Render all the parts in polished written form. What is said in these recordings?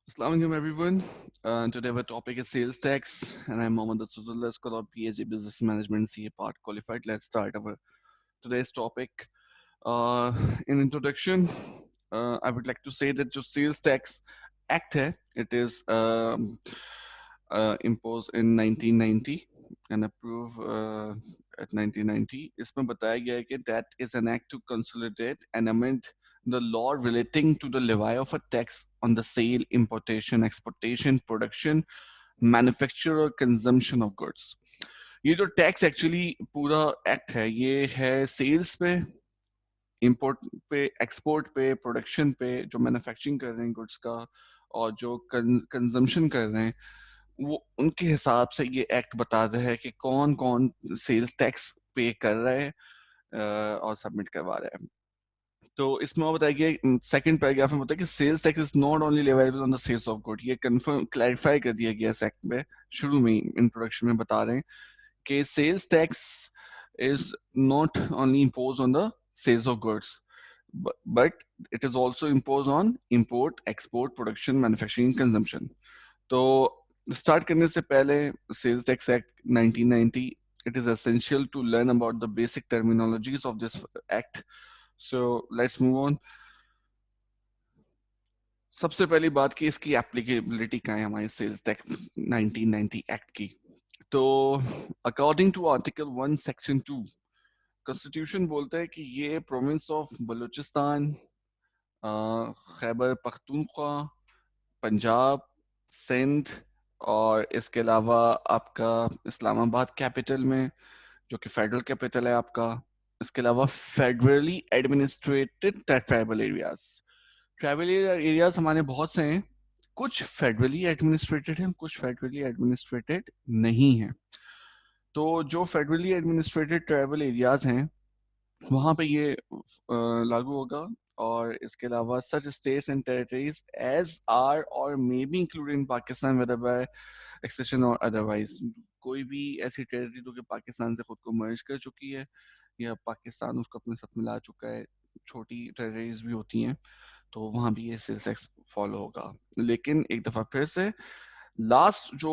Assalamu alaikum everyone. Today our topic is sales tax, and I'm Mohammad Asudullah, scholar of PhD Business Management, CA Part qualified. Let's start our today's topic. In introduction, I would like to say that जो sales tax act है, it is imposed in 1990 and approved at 1990. इसमें बताया गया है कि that is an act to consolidate and amend the law relating to the levy of a tax on the sale, importation, exportation, production, manufacture or consumption of goods. ये जो tax actually पूरा act है ये है sales पे, import पे, export पे, production पे, जो मैन्युफैक्चरिंग कर रहे हैं गुड्स का और जो कंजम्पशन कर रहे हैं वो उनके हिसाब से ये एक्ट बताता है कि कौन कौन सेल्स टैक्स पे कर रहे हैं और सबमिट करवा रहे हैं. तो इसमें और बताया गया सेकंड पैराग्राफ में बताया कि sales tax is not only leviable on the sales of good. ये कंफर्म क्लैरिफाई कर दिया गया इस एक्ट में. शुरू में इंट्रोडक्शन में बता रहे हैं कि sales tax is not only imposed on the sales of goods, but it is also imposed on import, export, production, manufacturing, consumption. तो start करने से पहले Sales Tax Act 1990, it is essential to learn about the basic terminologies of this act. So let's move on. सबसे पहली बात कि इसकी applicability क्या है हमारे सेल्स टैक्स 1990 एक्ट की. तो according to article 1 section 2 constitution बोलता है कि ये प्रोविंस ऑफ बलूचिस्तान, खैबर पख्तूनख्वा, पंजाब, सिंध और इसके अलावा आपका इस्लामाबाद कैपिटल में जो कि फेडरल कैपिटल है आपका, इसके अलावा federally administrated tribal areas. Tribal areas हमारे बहुत से हैं, कुछ फेडरली एडमिनिस्ट्रेटेड हैं, कुछ फेडरली एडमिनिस्ट्रेटेड नहीं हैं. तो जो फेडरली एडमिनिस्ट्रेटेड ट्राइबल एरियाज हैं वहां पे ये लागू होगा. और इसके अलावा such states and territories as are or may be included in Pakistan whether by accession or otherwise, कोई भी ऐसी टेरिटरी जो कि पाकिस्तान से खुद को मर्ज कर चुकी है या पाकिस्तान उसको अपने साथ मिला चुका है, छोटी टेरिटरीज भी होती हैं, तो वहां भी ये सेल्स टैक्स फॉलो होगा. लेकिन एक दफा फिर से लास्ट जो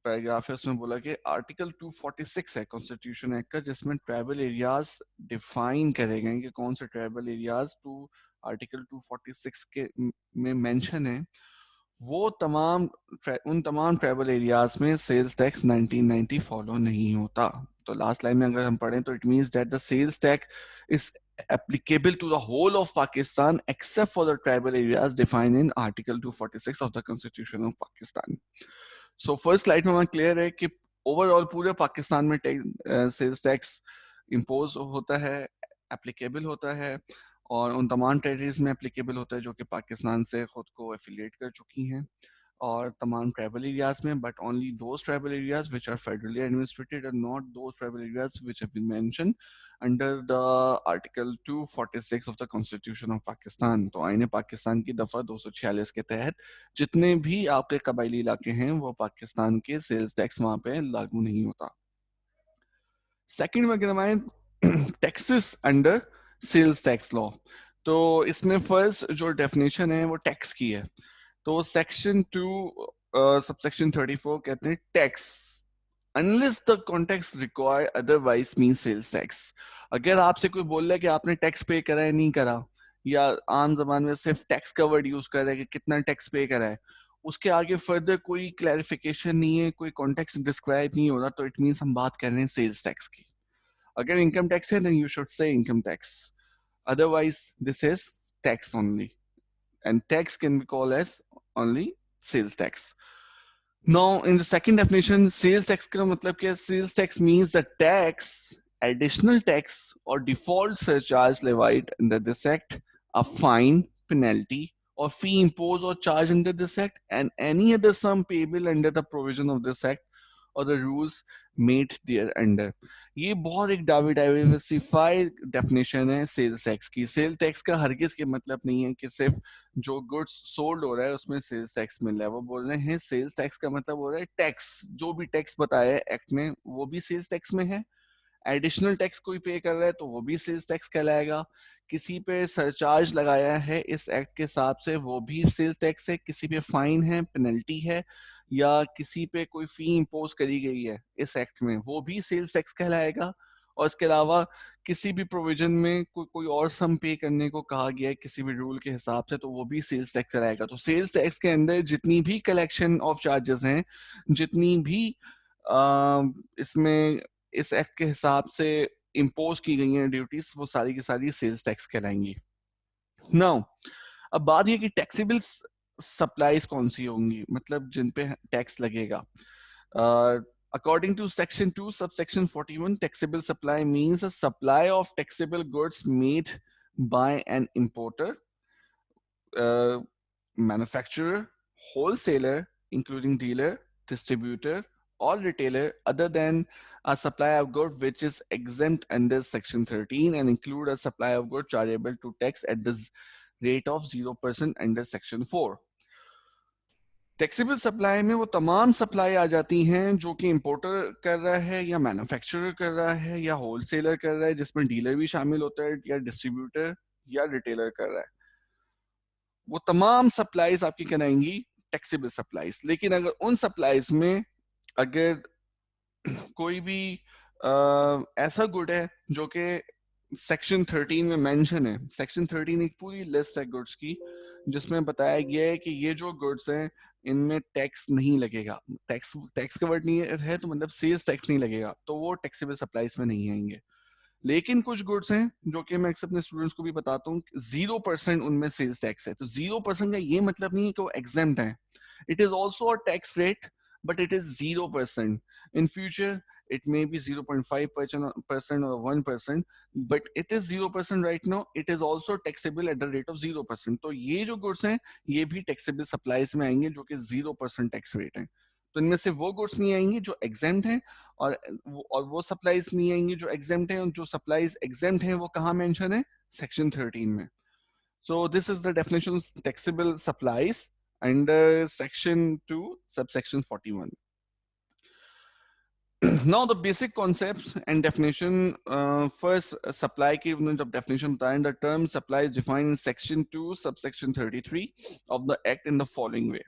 पैराग्राफ है उसमें बोला कि आर्टिकल 246 है कॉन्स्टिट्यूशन एक्ट का, जिसमें ट्राइबल एरियाज डिफाइन करे गए कि कौन से ट्राइबल एरियाज टू आर्टिकल 246 के में मेंशन है. वो तमाम उन तमाम ट्राइबल एरियाज में सेल्स टैक्स 1990 फॉलो नहीं होता. तो लास्ट लाइन में अगर हम पढ़ें तो it means that the sales tax is applicable to the whole of Pakistan except for the tribal areas defined in Article 246 of the Constitution of Pakistan. So first slide में हमें clear है कि overall पूरे पाकिस्तान में sales tax impose होता है, applicable होता है और उन तमाम टेरिटरीज में एप्लीकेबल होता है जो कि पाकिस्तान से खुद को एफिलिएट कर चुकी हैं और तमाम ट्राइबल एरियाज में, but only those tribal areas which are federally administered and not those tribal areas which have been mentioned under the article 246 of the constitution of Pakistan. तो आईने पाकिस्तान की दफा 246 के तहत जितने भी आपके कबायली इलाके हैं वो पाकिस्तान के सेल्स टैक्स वहां पे लागू नहीं होता. सेकंड में अगर हमारे taxes under sales tax law, तो इसमें फर्स्ट जो डेफिनेशन है वो टैक्स की है. तो सेक्शन 2 सबसेक्शन 34 कहते हैं tax unless the context require otherwise means sales tax. अगर आपसे कोई बोल रहा है कि आपने टैक्स पे करा है नहीं करा, या आम जबान में सिर्फ टैक्स का वर्ड यूज कर रहा है कि कितना टैक्स पे करा है, उसके आगे फर्दर कोई क्लैरिफिकेशन नहीं है, कोई कॉन्टेक्स्ट डिस्क्राइब नहीं हो रहा, तो इट मीन्स हम बात कर रहे हैं सेल्स टैक्स की. अगर इनकम टैक्स है then you should say income tax, otherwise this is tax only, and tax can be called as only sales tax. Now, in the second definition, sales tax का मतलब क्या है? Sales tax means the tax, additional tax or default surcharge levied under this act, a fine, penalty, or fee imposed or charged under this act, and any other sum payable under the provision of this act or the rules made there under. ये बहुत एक diversified definition है sales tax की. Sale tax का हरगिज के मतलब नहीं है कि सिर्फ जो गुड्स सोल्ड हो रहा है उसमें सेल्स टैक्स मिल रहा है. वो बोल रहे हैं सेल्स टैक्स का मतलब हो रहा है टैक्स, जो भी टैक्स बताया है एक्ट में वो भी सेल्स टैक्स में है, एडिशनल टैक्स कोई पे कर रहा है तो वो भी सेल्स टैक्स कहलाएगा। किसी पे सरचार्ज लगाया है इस एक्ट के हिसाब से वो भी सेल्स टैक्स है। किसी पे फाइन है, पेनल्टी है, या किसी पे कोई फी इम्पोज करी गई है इस एक्ट में, वो भी सेल्स टैक्स कहलाएगा। और इसके अलावा किसी भी प्रोविजन में कोई और सम पे करने को कहा गया है किसी भी रूल के हिसाब से तो वो भी सेल्स टैक्स कहलाएगा। तो सेल्स टैक्स के अंदर जितनी भी कलेक्शन ऑफ चार्जेस हैं, जितनी भी इसमें इस एक्ट के हिसाब से इम्पोज की गई हैं ड्यूटीज, वो सारी की सारी सेल्स टैक्स कहलाएंगी। नाउ अब बात ये कि टैक्सेबल सप्लाईज कौन सी होंगी, मतलब जिन पे टैक्स लगेगा। According to Section 2, subsection 41, taxable supply means a supply of taxable goods made by an importer, manufacturer, wholesaler, including dealer, distributor, or retailer, other than a supply of goods which is exempt under Section 13 and include a supply of goods chargeable to tax at the rate of 0% under Section 4. Taxable supply में वो तमाम supply आ जाती हैं जो कि importer कर रहा है या मैन्युफैक्चरर कर रहा है या होलसेलर कर रहा है, जिसमें डीलर भी शामिल होता है, या डिस्ट्रीब्यूटर या रिटेलर कर रहा है। वो तमाम सप्लाईज आपकी कहलाएंगी टैक्सेबल सप्लाईज। लेकिन अगर उन सप्लाईज में अगर कोई भी ऐसा गुड है जो कि सेक्शन 13 में मेंशन है, सेक्शन 13 एक पूरी लिस्ट है गुड्स की जिसमें बताया गया है कि ये जो गुड्स हैं इनमें टैक्स नहीं लगेगा, टैक्स कवर्ड नहीं है तो मतलब सेल्स टैक्स नहीं लगेगा, तो वो टैक्सेबल सप्लाईज में नहीं आएंगे। लेकिन कुछ गुड्स हैं जो कि मैं अक्सर अपने स्टूडेंट्स को भी बताता हूँ 0% उनमें सेल्स टैक्स है। तो 0% का ये मतलब नहीं है कि वो एग्जेम्प्ट है, it is also a tax rate but it is 0%. In future, it may be 0.5% or 1%, but it is 0% right now. It is also taxable at the rate of 0%. तो ये जो गुड्स हैं ये भी टैक्सेबल सप्लाईज में आएंगे जो कि 0% टैक्स रेट है। तो इनमें से वो गुड्स नहीं आएंगी जो एग्जेम्प्ट हैं, और वो सप्लाईज नहीं आएंगी जो एग्जेम्प्ट हैं। जो सप्लाईज एग्जेम्प्ट हैं वो कहाँ मेंशन है, सेक्शन 13 में। So this is the definition of taxable supplies under section 2 subsection 41. Now the basic concepts and definition, first supply की जब definition बताएं, the term supply is defined in section 2 subsection 33 of the act in the following way.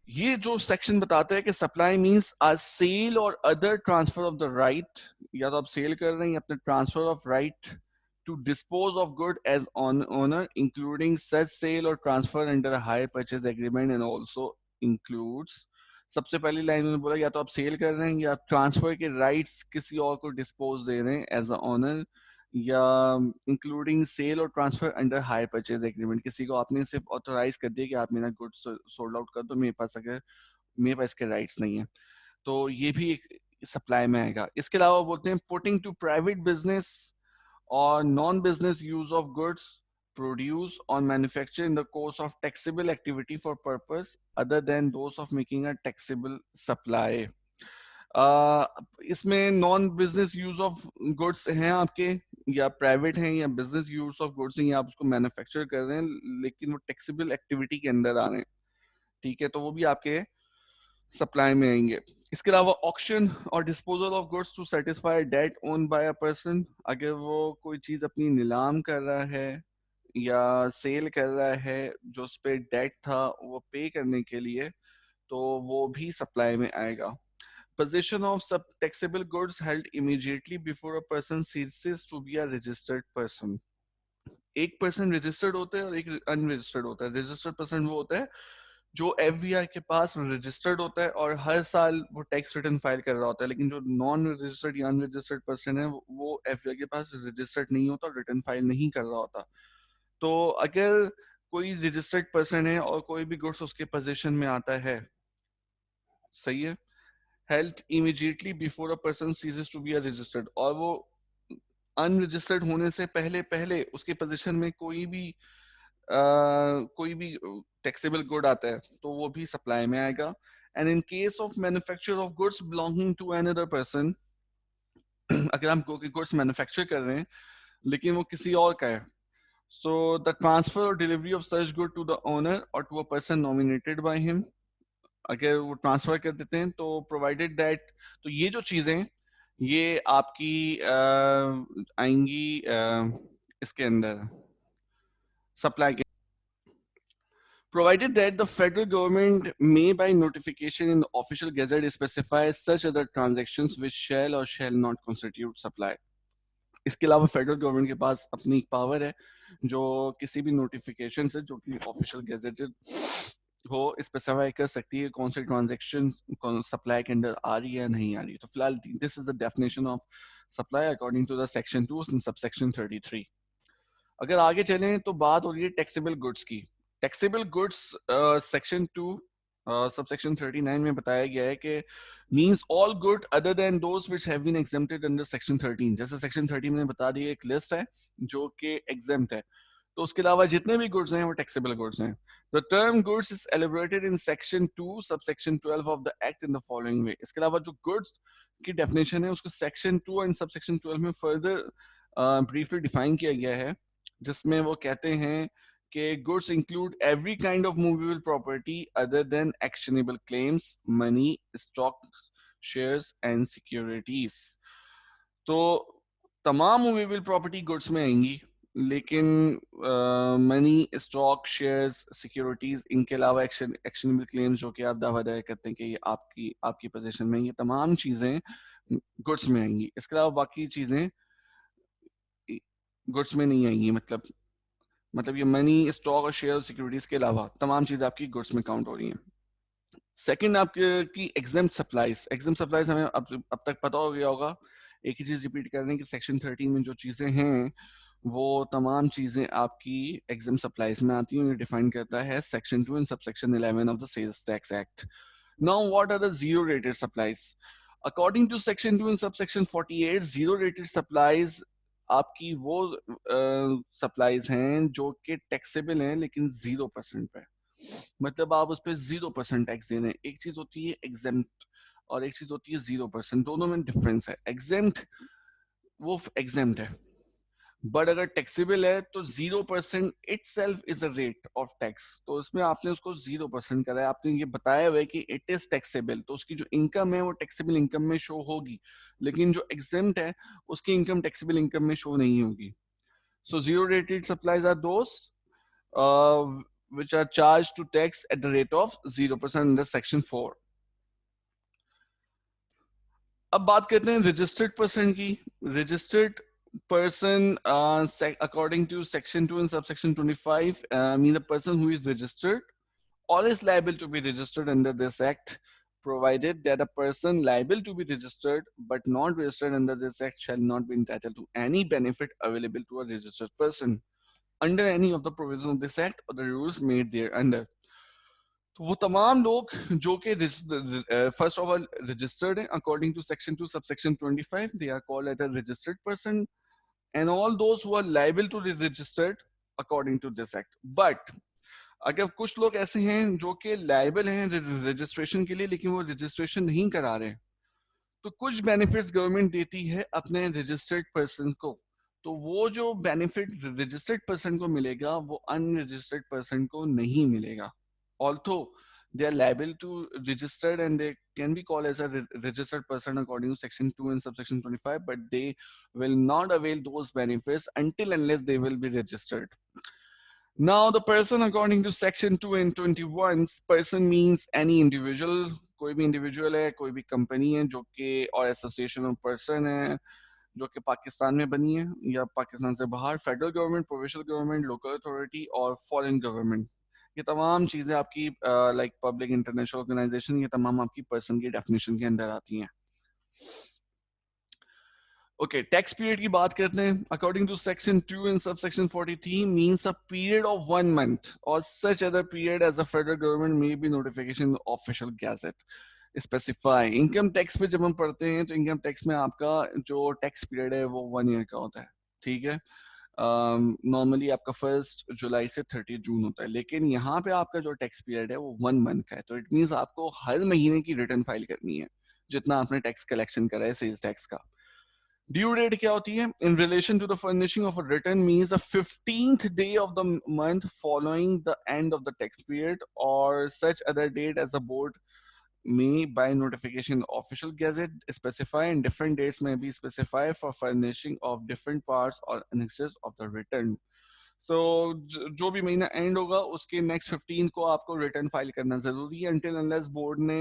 ये जो section बताता है कि supply means a sale or other transfer of the right, या तो आप सेल कर रहे हैं या अपने transfer of right to dispose of good as owner, including such sale or transfer under hire purchase agreement and also includes. सबसे पहली लाइन में बोला या तो आप सेल कर रहे हैं या आप ट्रांसफर के राइट्स किसी और को डिस्पोज दे रहे हैं एज अ ओनर, या including cell or transfer under hire purchase agreement, किसी को आपने सिर्फ ऑथोराइज कर दिया कि आप मेरा गुड्स सोल्ड आउट कर दो, मेरे पास अगर मेरे पास इसके राइट्स नहीं है, तो ये भी एक सप्लाई में आएगा। इसके अलावा बोलते हैं पुटिंग टू प्राइवेट बिजनेस और non business use of goods produce or manufacture in the course of taxable activity for purpose other than those of making a taxable supply. इसमें non business use of goods हैं आपके, या private हैं या business use of goods हैं, या आप उसको मैन्युफैक्चर कर रहे हैं लेकिन वो टैक्सेबल एक्टिविटी के अंदर आ रहे हैं, ठीक है, तो वो भी आपके सप्लाई में आएंगे। इसके अलावा ऑक्शन और disposal of goods to satisfy debt owed by a person, अगर वो कोई चीज अपनी नीलाम कर रहा है या सेल कर रहा है जो उस पर डेट था वो पे करने के लिए, तो वो भी सप्लाई में आएगा। Possession of sub taxable goods held immediately before a person ceases to be a registered person. एक पर्सन रजिस्टर्ड होता है और एक अनरजिस्टर्ड होता है। रजिस्टर्ड पर्सन वो होता है जो एफबीआई के पास रजिस्टर्ड होता है और हर साल वो टैक्स रिटर्न फाइल कर रहा होता है, लेकिन जो नॉन रजिस्टर्ड या अनरजिस्टर्ड पर्सन है वो एफबीआई के पास रजिस्टर्ड नहीं होता और रिटर्न फाइल नहीं कर रहा होता। तो अगर कोई रजिस्टर्ड पर्सन है और कोई भी गुड्स उसके पोजीशन में आता है, सही है, held immediately before a person ceases to be a registered, और वो अनरजिस्टर्ड होने से पहले पहले उसके पोजीशन में कोई भी टैक्सेबल गुड आता है तो वो भी सप्लाई में आएगा। And in case of manufacture of goods belonging to another person, अगर हम कोई गुड्स मैन्युफैक्चर कर रहे हैं लेकिन वो किसी और का है, so the transfer or delivery of such good to the owner or to a person nominated by him, अगर वो ट्रांसफर कर देते हैं तो प्रोवाइडेड दैट, तो ये जो चीजें ये आपकी आएंगी इसके अंदर सप्लाई के, provided that the federal government may by notification in the official gazette specify such other transactions which shall or shall not constitute supply. इसके अलावा फेडरल गवर्नमेंट के पास अपनी एक पावर है जो किसी भी नोटिफिकेशन से जो कि ऑफिशियल गैजेटेड हो स्पेसिफाई कर सकती है कौन से ट्रांजैक्शन सप्लाई के अंदर आ रही है नहीं आ रही है। तो फिलहाल this is the definition of supply according to the section 2 in subsection 33। अगर आगे चलें तो बात हो रही है टैक्सेबल गुड्स की। टैक्सेबल गुड्स सेक्शन 2 सबसेक्शन 39 में बताया गया है कि means all good other than those which have been exempted under section 13। जैसे सेक्शन 13 में बता दिया एक लिस्ट है जो कि एग्जेम्प्ट है, तो उसके अलावा जितने भी गुड्स हैं वो टैक्सेबल गुड्स हैं। The term goods is elaborated in section 2 subsection 12 of the act in the following way. इसके अलावा जो गुड्स की डेफिनेशन है उसको सेक्शन 2 एंड सबसेक्शन 12 में फर्दर ब्रीफली डिफाइन किया गया है, जिसमें वो कहते हैं कि goods include every kind of movable property other than actionable claims, money, stock, shares and securities. तो तमाम मूवेबल प्रॉपर्टी गुड्स में आएंगी, लेकिन मनी, स्टॉक, शेयर्स, सिक्योरिटीज, इनके अलावा एक्शनेबल क्लेम्स जो कि आप दावा दायर करते हैं कि ये आपकी आपकी पोजीशन में, ये तमाम चीजें गुड्स में आएंगी। इसके अलावा बाकी चीजें गुड्स में नहीं आएंगी। मतलब ये मनी, स्टॉक और शेयर, सिक्योरिटीज के अलावा तमाम चीजें आपकी गुड्स में काउंट हो रही हैं। सेकंड आपकी एग्जेम्प्ट सप्लाईज। एग्जेम्प्ट सप्लाईज हमें अब तक पता हो गया होगा। एक ही चीज रिपीट कर रहे हैं कि सेक्शन 13 में जो चीजें हैं वो तमाम चीजें आपकी एग्जेम्प्ट सप्लाईज में आती हैं। डिफाइन करता है section 2 and subsection 11 of the sales tax act. Now what are the zero rated supplies? According to section 2 and subsection 48, zero rated supplies आपकी वो सप्लाईज हैं जो कि टैक्सेबल हैं लेकिन 0% पे, मतलब आप उस पर 0% टैक्स दे रहे हैं। एक चीज होती है एग्जेम्प्ट और एक चीज होती है 0%, दोनों में डिफरेंस है। एग्जेम्प्ट वो एग्जेम्प्ट है, बट अगर टैक्सेबल है तो 0% it self is a rate of tax. तो इसमें आपने उसको 0% करा है, आपने ये बताया हुआ है कि इट इज टैक्सेबल, तो उसकी जो इनकम है वो टैक्सेबल इनकम में शो होगी, लेकिन जो एग्जेम्प्ट है उसकी इनकम टैक्सेबल इनकम में शो नहीं होगी। So zero rated supplies are those which are charged to tax at the rate of 0% under section 4. अब बात करते हैं रजिस्टर्ड पर्सन की। Registered person according to section 2 and subsection 25 mean the person who is registered or is liable to be registered under this act, provided that a person liable to be registered but not registered under this act shall not be entitled to any benefit available to a registered person under any of the provisions of this act or the rules made there under. तो वो तमाम लोग जो कि first of all registered हैं according to section 2 subsection 25, they are called as a registered person, and all those who are liable to be registered according to this act. But अगर कुछ लोग ऐसे हैं जो कि लायबल हैं रजिस्ट्रेशन के लिए लेकिन वो रजिस्ट्रेशन नहीं करा रहे, तो कुछ बेनिफिट्स गवर्नमेंट देती है अपने रजिस्टर्ड पर्सन को। तो वो जो बेनिफिट रजिस्टर्ड पर्सन को मिलेगा वो अनरजिस्टर्ड पर्सन को नहीं मिलेगा। Although they are liable to registered and they can be called as a registered person according to section 2 and subsection 25, but they will not avail those benefits until unless they will be registered. Now the person according to section 2 and 21, person means any individual, कोई भी individual है, कोई भी company है जो कि और association of person है जो कि पाकिस्तान में बनी है या पाकिस्तान से बाहर, federal government, provincial government, local authority और फॉरेन गवर्नमेंट, ये तमाम चीजें आपकी लाइक पब्लिक इंटरनेशनल ऑर्गेनाइजेशन, ये तमाम आपकी पर्सन की डेफिनेशन के अंदर आती हैं। ओके, टैक्स पीरियड की बात करते हैं। According to section 2 and subsection 43 means a period of 1 month और such other period as a federal government may be notification official gazette specify. Income tax पे जब हम पढ़ते हैं तो इनकम टैक्स में आपका जो टैक्स पीरियड है वो 1 year का होता है, ठीक है। नॉर्मली आपका 1 जुलाई से 30 जून होता है, लेकिन यहाँ पे आपका जो टैक्स पीरियड है वो 1 month का है। तो इट मींस आपको हर महीने की रिटर्न फाइल करनी है जितना आपने टैक्स कलेक्शन करा है सेल्स टैक्स का। ड्यू डेट क्या होती है? In relation to the furnishing of a return means the 15th day of the month following the end of the tax period or such other date as the board may by notification official gazette specify, and different dates may be specified for furnishing of different parts or annexes of the return. सो जो भी महीना and होगा उसके next 15 को आपको return file करना जरूरी है, until unless बोर्ड ने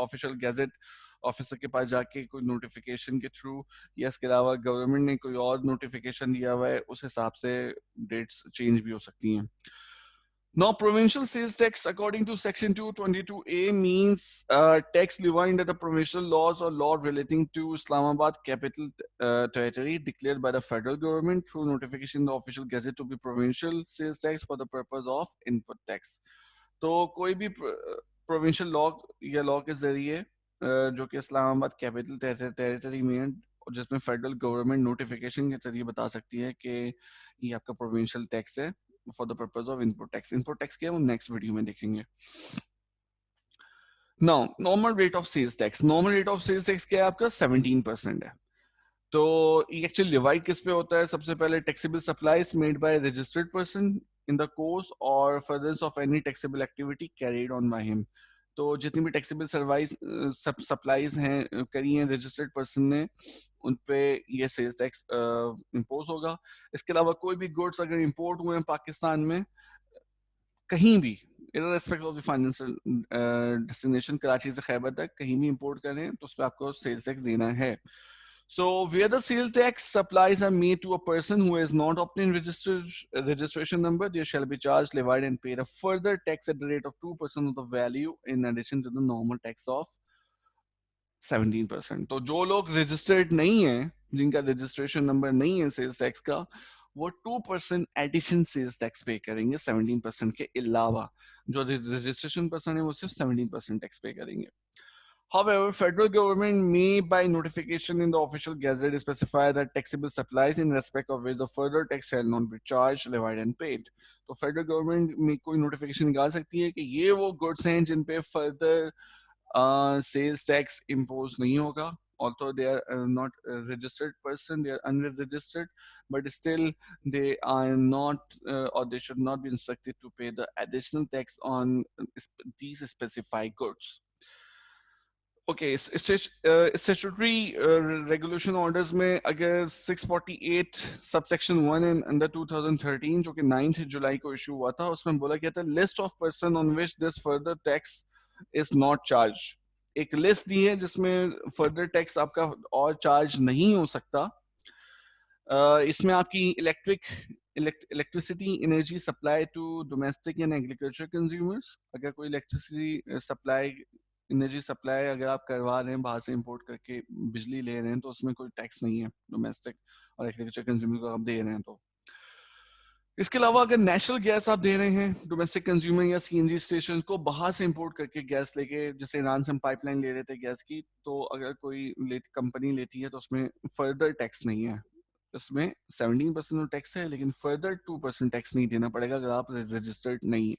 ऑफिशियल गैजेट ऑफिसर के पास जाके कोई नोटिफिकेशन के थ्रू या इसके अलावा गवर्नमेंट ने कोई और नोटिफिकेशन दिया हुआ है, उस हिसाब से डेट्स चेंज भी हो सकती हैं. Now, provincial sales tax, according to Section 222A, means tax levied under the provincial laws or law relating to Islamabad capital territory declared by the federal government through notification in the official gazette to be provincial sales tax for the purpose of input tax. तो कोई भी provincial law या law के जरिए जो कि Islamabad capital territory में है, जिसमें फेडरल गवर्नमेंट नोटिफिकेशन के जरिए बता सकती है कि ये आपका प्रोविंशियल टैक्स है for the purpose of input tax. Input tax क्या है वो नेक्स्ट वीडियो में देखेंगे. Now, normal rate of sales tax. Normal rate of sales tax क्या है आपका 17% है. तो ये एक्चुअली डिवाइड किस पे होता है? सबसे पहले taxable supplies made by registered person in the course or furtherance of any taxable activity carried on by him. तो जितनी भी टैक्सेबल सप्लाईज हैं करी हैं रजिस्टर्ड पर्सन ने, उन पे ये सेल्स टैक्स इम्पोज होगा. इसके अलावा कोई भी गुड्स अगर इंपोर्ट हुए हैं पाकिस्तान में कहीं भी, irrespective of the financial destination, Karachi से खैबर तक कहीं भी इंपोर्ट करें तो उस पर आपको सेल्स टैक्स देना है. So, where the sales tax supplies are made to a person who has not obtained registration number, they shall be charged, levied, and paid a further tax at the rate of 2% of the value in addition to the normal tax of 17%. तो जो लोग registered नहीं है, जिनका registration number नहीं है sales tax का, वो 2% एडिशन सेल्स टैक्स पे करेंगे 17% के अलावा. जो रजिस्ट्रेशन पर्सन है वो सिर्फ 17% टैक्स पे करेंगे. However, federal government may by notification in the official gazette specify that taxable supplies in respect of which the further tax shall not be charged, levied and paid. तो federal government में कोई notification निकाल सकती है कि ये वो goods हैं जिन पे further sales tax impose नहीं होगा. Although they are not a registered person, they are unregistered, but still they are not or they should not be instructed to pay the additional tax on these specified goods. Okay, statutory regulation orders में अगर 648 subsection 1 and under 2013 जो कि 9th जुलाई को issue हुआ था, उसमें बोला गया था list of person on which this further tax is not charged. एक लिस्ट दी है जिसमें फर्दर टैक्स आपका और चार्ज नहीं हो सकता. इसमें आपकी electricity energy supply to domestic and agriculture consumers, अगर कोई इलेक्ट्रिसिटी सप्लाई एनर्जी सप्लाई अगर आप करवा रहे हैं बाहर से इंपोर्ट करके बिजली ले रहे हैं तो उसमें कोई टैक्स नहीं है डोमेस्टिक और एग्रीकल्चर कंज्यूमर को आप दे रहे हैं. तो इसके अलावा अगर नेचुरल गैस आप दे रहे हैं डोमेस्टिक कंज्यूमर या सीएनजी स्टेशन को बाहर से इंपोर्ट करके गैस लेके, जैसे ईरान से हम पाइपलाइन ले रहे थे गैस की, तो अगर कोई कंपनी लेती है तो उसमें फर्दर टैक्स नहीं है. इसमें 17% टैक्स है लेकिन फर्दर 2% टैक्स नहीं देना पड़ेगा अगर आप रजिस्टर्ड नहीं है.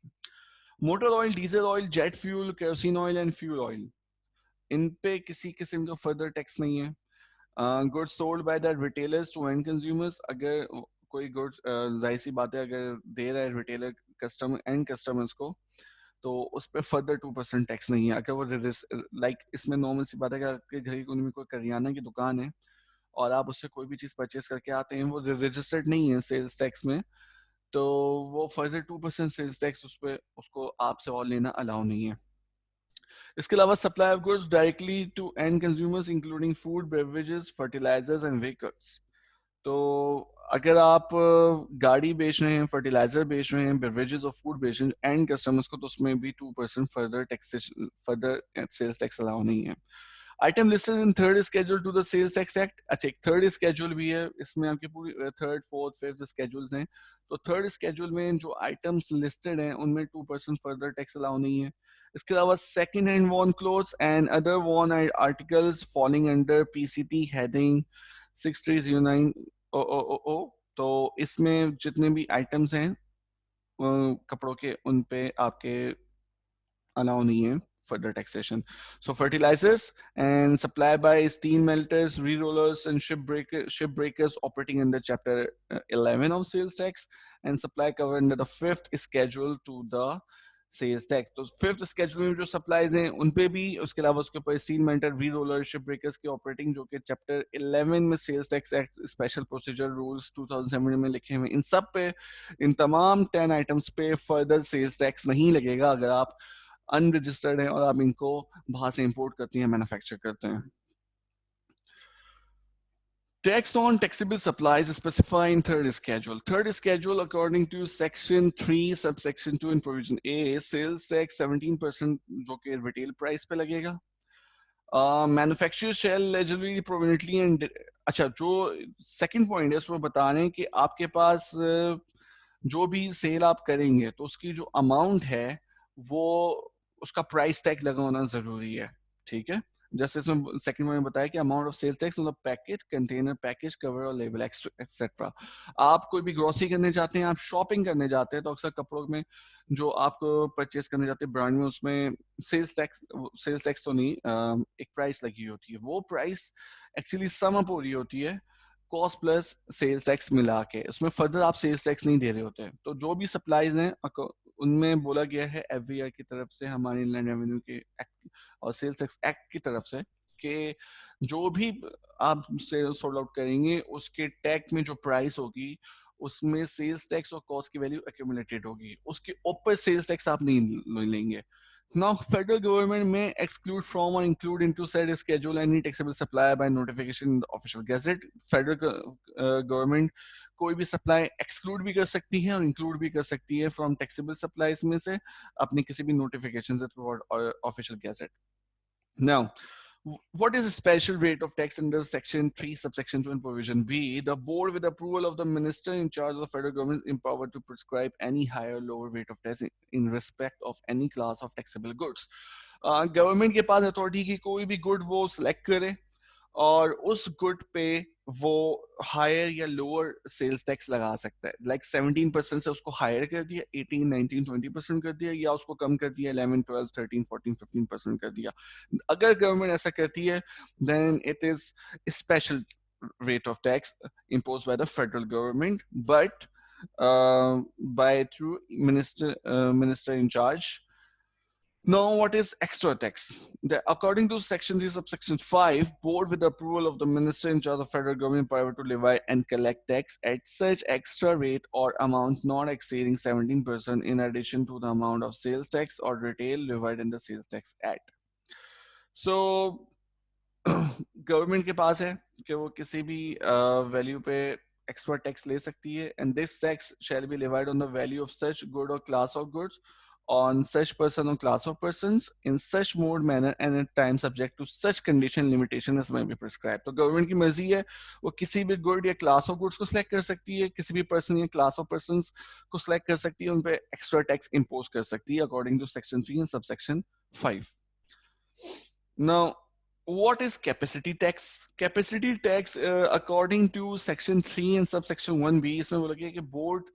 Motor oil, diesel oil, jet fuel, kerosene oil and fuel oil, इन पे किसी किस्म का फर्दर टैक्स नहीं है. Goods sold by the retailers to end consumers, अगर कोई गुड्स जाहिर सी बात है अगर दे रहा है रिटेलर कस्टमर एंड कस्टमर्स को तो उस पर फर्दर 2% टैक्स नहीं है. अगर वो लाइक इसमें नॉर्मल सी बात है कि आपके घर की में कोई करियाना की दुकान है और आप उससे कोई भी चीज परचेस करके आते हैं, वो रजिस्टर्ड नहीं है सेल्स टैक्स में, तो वो फर्दर 2% सेल्स टैक्स उस पर उसको आपसे और लेना अलाउ नहीं है. इसके अलावा supply of goods directly to end consumers including food, beverages, fertilisers and vehicles. तो अगर आप गाड़ी बेच रहे हैं, फर्टिलाइजर बेच रहे हैं, बेवरेजेस और फूड बेच रहे हैं एंड कस्टमर्स को, तो उसमें भी 2% फर्दर सेल्स टैक्स अलाउ नहीं है. Item listed in third schedule to the sales tax act. अच्छा, एक थर्ड स्केड्यूल भी है, इसमें आपकी पूरी थर्ड, फोर्थ, फिफ्थ स्केड्यूल्स हैं. तो थर्ड स्केड्यूल में जो आइटम्स लिस्टेड हैं उनमें 2% फर्दर टैक्स अलाउ नहीं है. इसके अलावा second hand worn clothes and other worn articles falling under PCT heading 6309 ओ, तो इसमें जितने भी आइटम्स हैं कपड़ों के, उन पे आपके अलाउ नहीं है further taxation. So fertilizers and supplied by steel melters, re-rollers and ship breakers operating under chapter 11 of sales tax and supply covered under the 5th schedule to the sales tax. तो fifth schedule में जो supplies हैं उन पे भी, उसके अलावा उसके ऊपर स्टील मेल्टर, वी रोलर, शिप ब्रेकर्स की ऑपरेटिंग, जो कि चैप्टर 11 में sales tax act special procedure rules 2007 में लिखे हुए, इन सब पे, इन तमाम 10 आइटम्स पे फर्दर सेल्स टैक्स नहीं लगेगा अगर आप अनरजिस्टर्ड हैं और आप इनको बाहर से इंपोर्ट करती हैं, मैन्युफैक्चर करते हैं। Tax on taxable supplies is specified in third schedule. Third schedule, according to section 3, subsection 2 in provision A, sales tax 17% जो कि retail price पे लगेगा. Manufacturer shall legally prominently and अच्छा, जो second point है उसमें बता रहे हैं कि आपके पास जो भी सेल आप करेंगे तो उसकी जो अमाउंट है वो उसका प्राइस टैग लगा होना जरूरी है, ठीक है। जैसे इसमें सेकंड में बताया कि amount of sales tax on the package, container, package, cover और लेबल एक्सेट्रा। आप कोई भी ग्रोसरी करने जाते हैं, आप शॉपिंग करने जाते हैं, तो अक्सर कपड़ों में जो आप परचेज करने जाते हैं ब्रांड में, उसमें सेल्स टैक्स तो नहीं, एक प्राइस लगी होती है। वो प्राइस एक्चुअली सम अप हो रही होती है कॉस्ट प्लस सेल्स टैक्स मिला के, उसमें फर्दर आप सेल्स टैक्स नहीं दे रहे होते। तो जो भी सप्लाईज हैं उनमें बोला गया है एफबीआई की तरफ से, हमारे इनलैंड रेवेन्यू के एक्ट और सेल्स टैक्स एक्ट की तरफ से, कि जो भी आप सेल्स सोल्ड आउट करेंगे उसके टैग में जो प्राइस होगी उसमें सेल्स टैक्स और कॉस्ट की वैल्यू एक्यूमुलेटेड होगी, उसके ऊपर सेल्स टैक्स आप नहीं लेंगे। Now, federal government may exclude from or include into said schedule any taxable supply by notification in the official gazette. Federal government कोई भी सप्लाई एक्सक्लूड भी कर सकती है और इंक्लूड भी कर सकती है फ्रॉम टैक्सेबल सप्लाईज में से अपनी किसी भी नोटिफिकेशन से through official gazette. Now, what is the special rate of tax under section 3 subsection 2 and provision B? The board with approval of the minister in charge of the federal government is empowered to prescribe any higher or lower rate of tax in respect of any class of taxable goods. Government के पास authority की कोई भी good वो select करे और उस good पे वो हायर या लोअर सेल्स टैक्स लगा सकता है। लाइक 17% से उसको हायर कर दिया, 18, 19, 20% कर दिया, या उसको कम कर दिया, 11, 12, 13, 14, 15% कर दिया। अगर गवर्नमेंट ऐसा करती है then it is special rate of tax imposed by the federal government, but by through minister in charge. Now, what is extra tax? According to section 3 subsection 5, board with the approval of the minister in charge of federal government power to levy and collect tax at such extra rate or amount not exceeding 17% in addition to the amount of sales tax or retail levied in the sales tax act. So government के पास है कि वो किसी भी value पे extra tax ले सकती है, and this tax shall be levied on the value of such good or class of goods on such person or class of persons in such mode, manner and at time subject to such condition limitation as may be prescribed. तो government की मर्जी है, वो किसी भी good या class of goods को select कर सकती है, किसी भी पर्सन या क्लास ऑफ पर्संस को सिलेक्ट कर सकती है, उन पे एक्स्ट्रा टैक्स इंपोज कर सकती है according to section 3 and subsection 5. Now, what is capacity tax? Capacity tax according to section 3 and subsection 1b, इसमें बोला गया कि board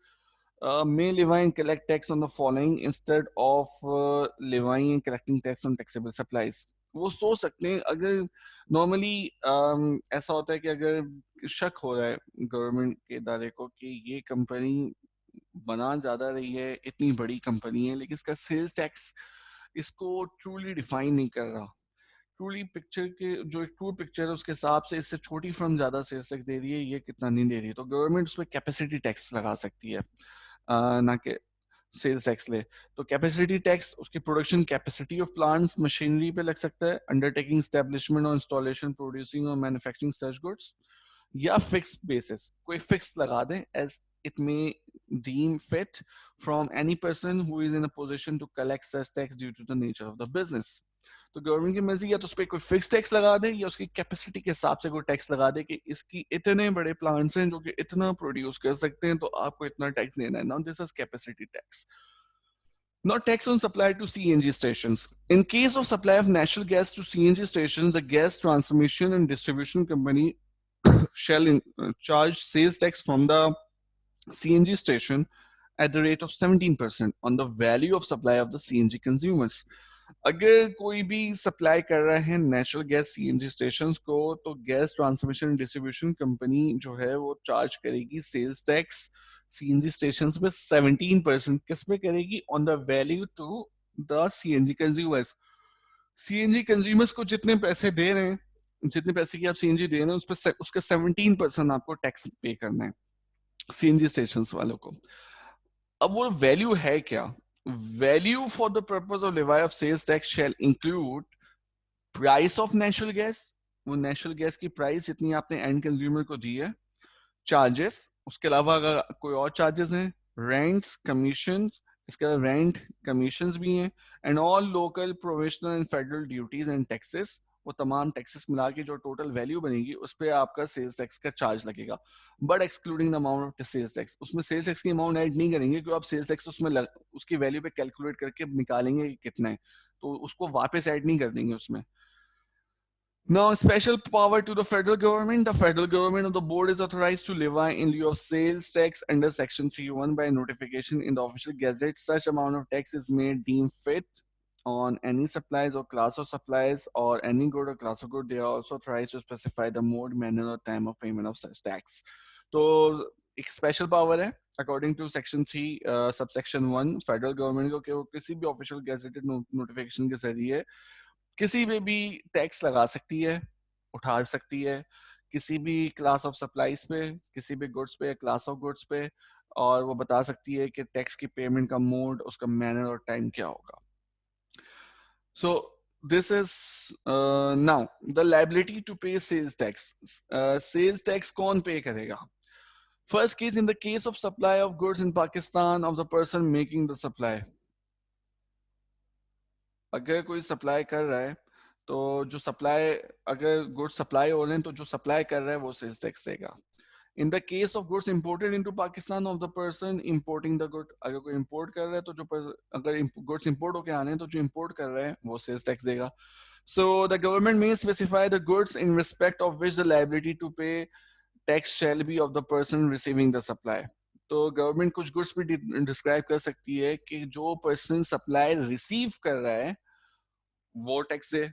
may levy and collect tax on the following instead of levying and collecting tax on taxable supplies. वो सोच सकते हैं, अगर normally ऐसा होता है कि अगर शक हो रहा है गवर्नमेंट के इदारे को कि ये कंपनी बना ज्यादा रही है, इतनी बड़ी कंपनी है, लेकिन इसका सेल्स टैक्स इसको ट्रूली डिफाइन नहीं कर रहा, ट्रूली पिक्चर के जो एक ट्रू पिक्चर है उसके हिसाब से इससे छोटी फर्म ज्यादा सेल्स टैक्स दे रही है, ये कितना नहीं दे रही है, तो गवर्नमेंट उस पर कैपेसिटी टैक्स लगा सकती है, ना कि सेल्स टैक्स ले। तो कैपेसिटी टैक्स उसकी production capacity of plants, machinery पे लग सकता है, अंडरटेकिंग एस्टेब्लिशमेंट और इंस्टॉलेशन, प्रोड्यूसिंग और मैन्युफैक्चरिंग सच गुड्स, या फिक्स बेसिस कोई फिक्स लगा दें as it may deem fit from any person who is in a position to collect such tax due to the nature of the business. तो government की मर्जी या तो उस पर कोई फिक्स टैक्स लगा दे या उसकी कैपेसिटी के हिसाब से कोई टैक्स लगा दे कि इसकी इतने बड़े प्लांट्स हैं जो कि इतना प्रोड्यूस कर सकते हैं, तो आपको इतना टैक्स देना है। Now this is capacity tax. Not tax on supply to CNG stations. In case of supply of natural gas to CNG stations, the gas transmission and distribution company shall charge sales tax from the CNG station at the rate of 17% on the value of supply of the CNG consumers. अगर कोई भी supply कर रहा है natural gas CNG stations को, तो gas transmission distribution company जो है वो चार्ज करेगी सेल्स टैक्स सीएनजी स्टेशन पे 17% किस पे करेगी? On the value to the CNG consumers. CNG consumers को जितने पैसे दे रहे हैं, जितने पैसे की आप सीएनजी दे रहे हैं, उस पर उसका 17% आपको टैक्स पे करना है सीएनजी स्टेशन वालों को। अब वो वैल्यू है क्या? Value for the purpose of levy of sales tax shall include price of natural gas, वो नेचुरल गैस की प्राइस जितनी आपने एंड कंज्यूमर को दी है, चार्जेस, उसके अलावा अगर कोई और चार्जेस हैं, रेंट्स, कमीशन, इसके अलावा रेंट कमीशंस भी हैं, and all local provisional and federal duties and taxes, वो तमाम टैक्सेस मिला के जो टोटल वैल्यू बनेगी उस पर आपका सेल्स टैक्स का चार्ज लगेगा, but excluding the amount of sales tax. उसमें सेल्स टैक्स की अमाउंट ऐड नहीं करेंगे क्योंकि आप सेल्स टैक्स उसमें उसकी वैल्यू पे कैलकुलेट करके निकालेंगे कि कितना है, तो उसको वापस ऐड नहीं कर देंगे उसमें। Now, special power to the federal government. The federal government of the board is authorized to levy in lieu of sales tax under Section 301 by notification in the official gazette. Such amount of tax is made deemed fit on any supplies or class of supplies or any good or class of good. They are also authorized to specify the mode, manner, or time of payment of such tax. तो एक special power है according to section 3 subsection 1 federal government को कि वो किसी भी official gazetted notification के जरिए किसी पे भी टैक्स लगा सकती है, उठा सकती है, किसी भी क्लास ऑफ सप्लाईज पे, किसी भी गुड्स पे, क्लास ऑफ गुड्स पे, और वो बता सकती है कि टैक्स की पेमेंट का मोड, उसका मैनर और टाइम क्या होगा। सो this is now the liability to pay sales tax. Sales tax कौन पे करेगा? First case, in the case of supply of goods in Pakistan of the person making the supply. अगर कोई supply कर रहा है तो जो सप्लाई, अगर गुड्स सप्लाई हो रहे हैं तो जो सप्लाई कर रहा है वो सेल्स टैक्स देगा। In the case of goods imported into Pakistan of the person importing the good, अगर कोई इंपोर्ट कर रहा है तो जो अगर गुड्स इंपोर्ट होके आने हैं तो जो इंपोर्ट कर रहे हैं वो सेल्स टैक्स देगा। So the government may specify the goods in respect of which the liability to pay tax shall be of the person receiving the supply. तो गवर्नमेंट कुछ गुड्स भी डिस्क्राइब कर सकती है कि जो पर्सन सप्लाई रिसीव कर रहा है वो टैक्स दे,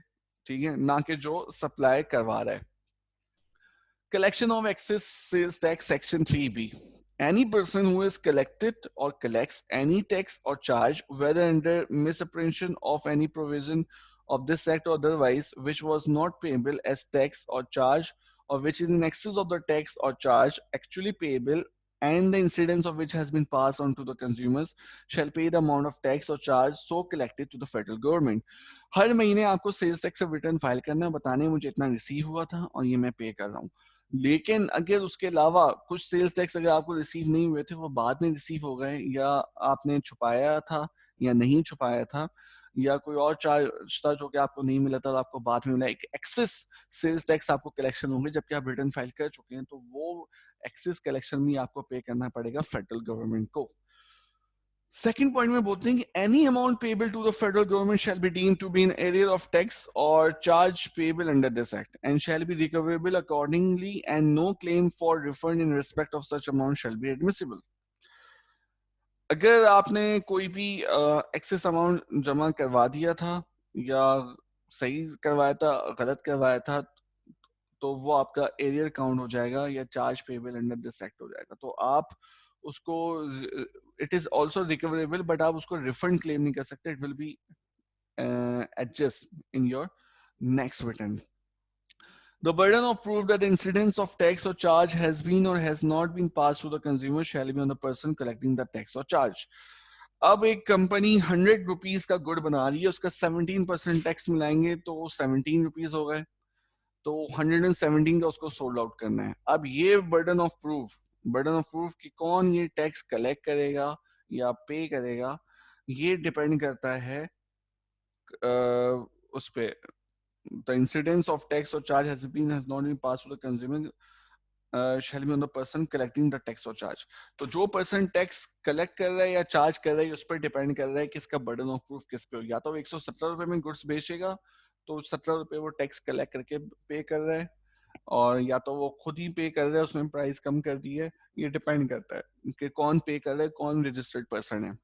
ठीक है, ना कि जो सप्लाई करवा रहा है। Collection of excess sales tax, Section 3B. Any person who has collected or collects any tax or charge, whether under misapprehension of any provision of this act or otherwise, which was not payable as tax or charge, or which is in excess of the tax or charge actually payable, and the incidence of which has been passed on to the consumers, shall pay the amount of tax or charge so collected to the federal government. हर महीने आपको sales tax of return file करना है, बताने मुझे इतना receive हुआ था और ये मैं पे कर रहा हूँ। लेकिन अगर उसके अलावा कुछ सेल्स टैक्स अगर आपको रिसीव नहीं हुए थे, वो बाद में रिसीव हो गए, या आपने छुपाया था या नहीं छुपाया था, या कोई और चार्ज था जो कि आपको नहीं मिला था, आपको बाद में मिला, एक एक्सेस सेल्स टैक्स आपको कलेक्शन होंगे जबकि आप रिटर्न फाइल कर चुके हैं, तो वो एक्सेस कलेक्शन भी आपको पे करना पड़ेगा फेडरल गवर्नमेंट को। सेकंड पॉइंट में बोलते हैं कि any amount payable to the federal government shall be deemed to be in arrear of tax or charge payable under this act and shall be recoverable accordingly and no claim for refund in respect of such amount shall be admissible. अगर आपने कोई भी excess amount जमा करवा दिया था या सही करवाया था, गलत करवाया था, तो वो आपका एरियर काउंट हो जाएगा या charge payable under this act हो जाएगा। तो आप उसको, it is also recoverable, but आप उसको रिफंड क्लेम नहीं कर सकते, it will be adjust in your next return. The burden of proof that the incidence of tax or charge has been or has not been passed to the consumer shall be on the person collecting the tax or charge. अब एक company 100 rupees का good बना रही है, उसका 17% tax मिलाएंगे तो 17 rupees हो गए, तो 117 का उसको सोल्ड आउट करना है। अब ये बर्डन ऑफ प्रूफ कि कौन ये टैक्स कलेक्ट करेगा या पे करेगा, ये डिपेंड करता है उस पे, the incidence of tax or charge has not been passed to the consumer shall be on the person collecting the tax or charge. तो जो पर्सन टैक्स कलेक्ट कर रहा है या चार्ज कर रहा है उस पर डिपेंड कर रहा है कि इसका बर्डन ऑफ प्रूफ किस पे हो। या तो 117 रुपए में गुड्स बेचेगा तो 17 रुपए वो टैक्स कलेक्ट करके पे कर रहा है, और या तो वो खुद ही पे कर रहा है, उसने प्राइस कम कर दी है। ये डिपेंड करता है कि कौन पे कर रहा है, कौन रजिस्टर्ड पर्सन है।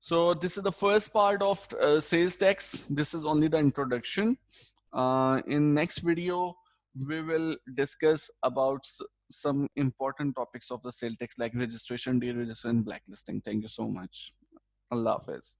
So this is the first part of sales tax. This is only the introduction. In next video we will discuss about some important topics of the sale tax like registration, deregistration, blacklisting. Thank you so much. Allah Hafiz.